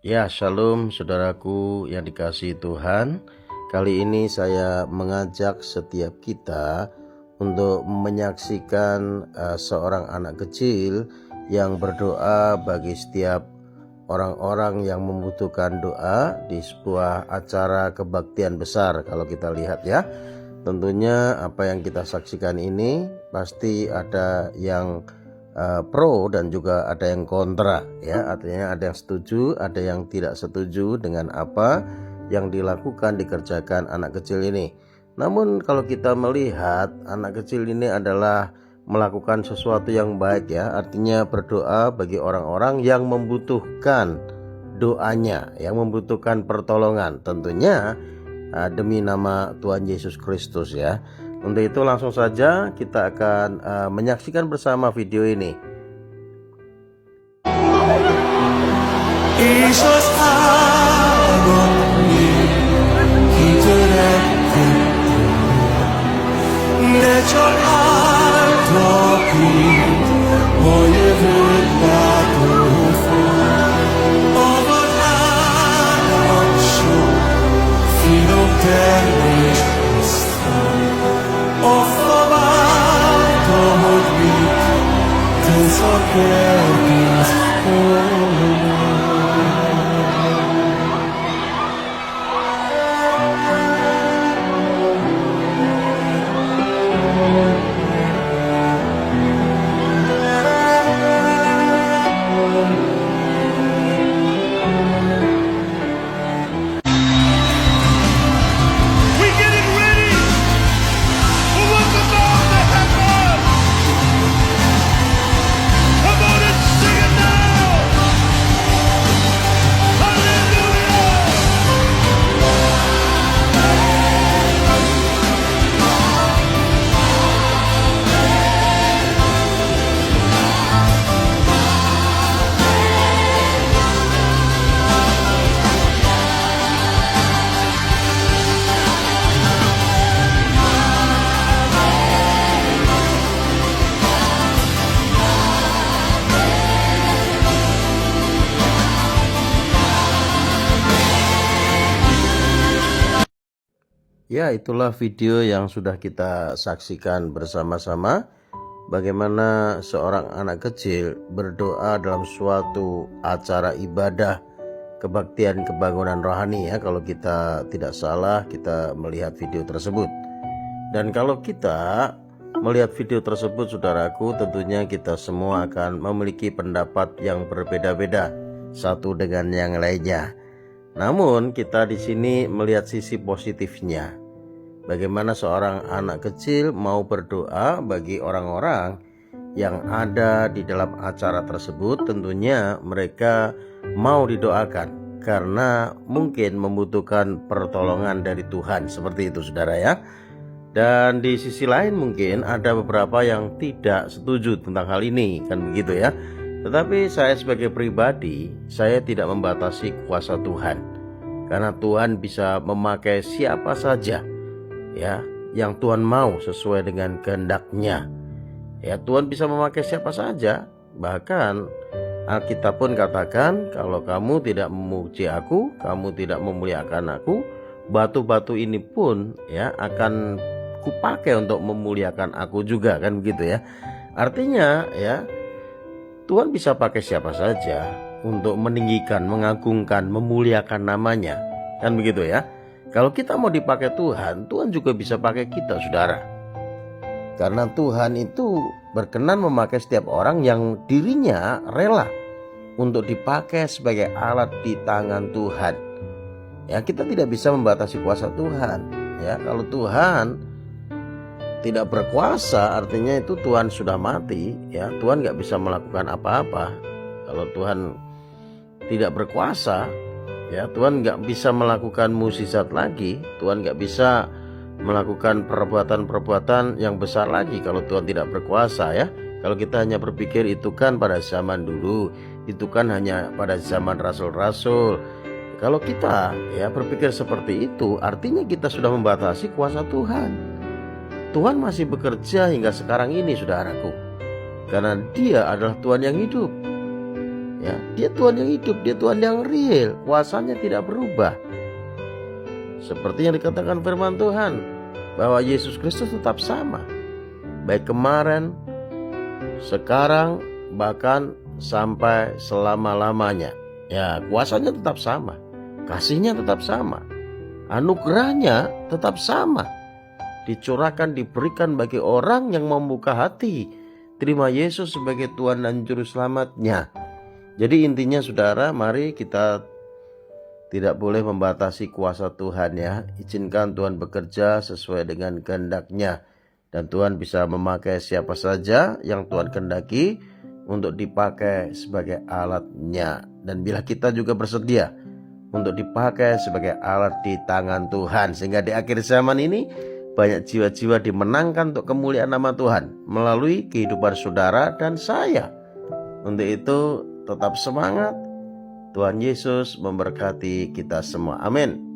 Ya, shalom saudaraku yang dikasihi Tuhan. Kali ini saya mengajak setiap kita untuk menyaksikan seorang anak kecil yang berdoa bagi setiap orang-orang yang membutuhkan doa di sebuah acara kebaktian besar. Kalau kita lihat ya, tentunya apa yang kita saksikan ini pasti ada yang pro dan juga ada yang kontra ya, artinya ada yang setuju, ada yang tidak setuju dengan apa yang dikerjakan anak kecil ini. Namun kalau kita melihat anak kecil ini adalah melakukan sesuatu yang baik ya, artinya berdoa bagi orang-orang yang membutuhkan doanya, yang membutuhkan pertolongan, tentunya demi nama Tuhan Yesus Kristus ya. Untuk itu langsung saja kita akan menyaksikan bersama video ini. Ya, itulah video yang sudah kita saksikan bersama-sama, bagaimana seorang anak kecil berdoa dalam suatu acara ibadah kebaktian kebangunan rohani ya. Kalau kita tidak salah, kita melihat video tersebut. Dan kalau kita melihat video tersebut, saudaraku, tentunya kita semua akan memiliki pendapat yang berbeda-beda satu dengan yang lainnya. Namun kita di sini melihat sisi positifnya. Bagaimana seorang anak kecil mau berdoa bagi orang-orang yang ada di dalam acara tersebut. Tentunya mereka mau didoakan karena mungkin membutuhkan pertolongan dari Tuhan. Seperti itu saudara ya. Dan di sisi lain mungkin ada beberapa yang tidak setuju tentang hal ini, kan begitu ya. Tetapi saya sebagai pribadi, saya tidak membatasi kuasa Tuhan. Karena Tuhan bisa memakai siapa saja ya, yang Tuhan mau sesuai dengan kehendak-Nya. Ya, Tuhan bisa memakai siapa saja. Bahkan Alkitab pun katakan, kalau kamu tidak memuji aku, kamu tidak memuliakan aku, batu-batu ini pun ya akan kupakai untuk memuliakan aku juga, kan begitu ya. Artinya ya, Tuhan bisa pakai siapa saja untuk meninggikan, mengagungkan, memuliakan namanya, kan begitu ya. Kalau kita mau dipakai Tuhan, Tuhan juga bisa pakai kita, saudara. Karena Tuhan itu berkenan memakai setiap orang yang dirinya rela untuk dipakai sebagai alat di tangan Tuhan. Ya, kita tidak bisa membatasi kuasa Tuhan. Ya, kalau Tuhan tidak berkuasa, artinya itu Tuhan sudah mati. Ya, Tuhan nggak bisa melakukan apa-apa. Kalau Tuhan tidak berkuasa, ya, Tuhan nggak bisa melakukan mukjizat lagi. Tuhan nggak bisa melakukan perbuatan-perbuatan yang besar lagi kalau Tuhan tidak berkuasa ya. Kalau kita hanya berpikir itu kan pada zaman dulu, itu kan hanya pada zaman rasul-rasul. Kalau kita ya berpikir seperti itu, artinya kita sudah membatasi kuasa Tuhan. Tuhan masih bekerja hingga sekarang ini, saudaraku, karena Dia adalah Tuhan yang hidup. Ya, dia Tuhan yang hidup, dia Tuhan yang real, kuasanya tidak berubah. Seperti yang dikatakan firman Tuhan, bahwa Yesus Kristus tetap sama, baik kemarin, sekarang, bahkan sampai selama-lamanya. Ya, kuasanya tetap sama, kasihnya tetap sama, anugerahnya tetap sama, dicurahkan, diberikan bagi orang yang membuka hati terima Yesus sebagai Tuhan dan Juru Selamatnya. Jadi intinya saudara, mari kita tidak boleh membatasi kuasa Tuhan ya. Izinkan Tuhan bekerja sesuai dengan kehendak-Nya. Dan Tuhan bisa memakai siapa saja yang Tuhan kehendaki untuk dipakai sebagai alat-Nya. Dan bila kita juga bersedia untuk dipakai sebagai alat di tangan Tuhan, sehingga di akhir zaman ini banyak jiwa-jiwa dimenangkan untuk kemuliaan nama Tuhan melalui kehidupan saudara dan saya. Untuk itu tetap semangat. Tuhan Yesus memberkati kita semua. Amin.